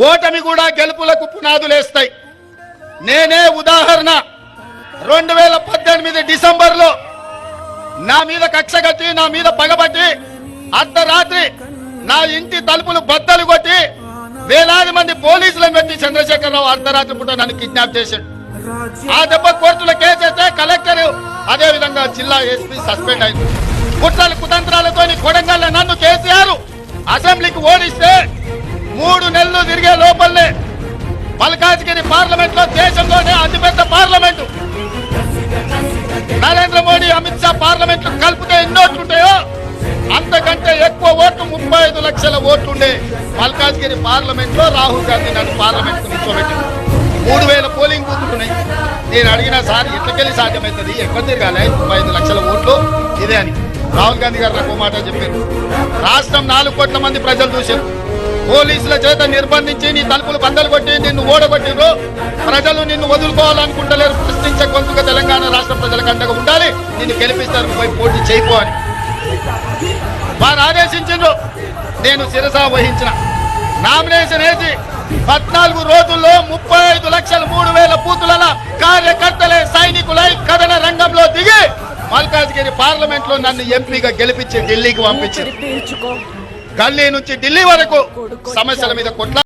ఓటమి కూడా గెలుపులకు పునాదులేస్తాయి. నేనే ఉదాహరణ. 2018 డిసెంబర్లో నా మీద కక్ష కట్టి, నా మీద పగబట్టి, అర్ధరాత్రి నా ఇంటి తలుపులు బద్దలు కొట్టి వేలాది మంది పోలీసులను పెట్టి చంద్రశేఖరరావు అర్ధరాత్రి పూట నన్ను కిడ్నాప్ చేశాడు. ఆ దెబ్బ కోర్టులో కేసేస్తే కలెక్టర్, అదే విధంగా జిల్లా ఎస్పీ సస్పెండ్ అయింది. కుట్రల కుతంత్రాలతో కొడంగల్ నన్ను కేసీఆర్ అసెంబ్లీకి ఓడిస్తే 3 నెలలు తిరిగే లోపలనే మల్కాజ్గిరి పార్లమెంట్ లో, దేశంలోనే అతిపెద్ద పార్లమెంటు, నరేంద్ర మోడీ, అమిత్ షా పార్లమెంట్లు కలిపితే ఎన్ని ఓట్లు ఉంటాయో అంతకంటే ఎక్కువ ఓట్లు, 35 లక్షల ఓట్లుండే మల్కాజ్గిరి పార్లమెంట్ లో రాహుల్ గాంధీ నన్ను పార్లమెంట్ కు నిల్చోబెట్టి 3000 పోలింగ్ బూతులు ఉన్నాయి. నేను అడిగినా, సార్ ఎట్లకెళ్ళి సాధ్యమవుతుంది, ఎక్కడ తిరగాలి, 35 లక్షల ఓట్లు ఇదే అని. రాహుల్ గాంధీ గారు నాకు మాట చెప్పారు. రాష్ట్రం 4 కోట్ల మంది ప్రజలు చూశారు. పోలీసుల చేత నిర్బంధించి నీ తలుపులు బద్దలు కొట్టి నిన్ను ఓడగొట్టిరు. ప్రజలు నిన్ను వదులుకోవాలనుకుంటలేరు. ప్రశ్నించే గొంతుగా తెలంగాణ రాష్ట్ర ప్రజలకు అండగా ఉండాలి, నిన్ను గెలిపిస్తారు, పోయి పోటీ చేయకో అని వారు ఆదేశించారు. నేను శిరస వహించిన. నామినేషన్ వేసి 14 రోజుల్లో 35 లక్షల 3,000 బూతుల కార్యకర్తలే సైనికులై కథన రంగంలో దిగి మల్కాజ్గిరి పార్లమెంట్ లో నన్ను ఎంపీగా గెలిపించి ఢిల్లీకి పంపించారు. గల్లీ నుంచి ఢిల్లీ వరకు సమస్యల మీద కొట్లా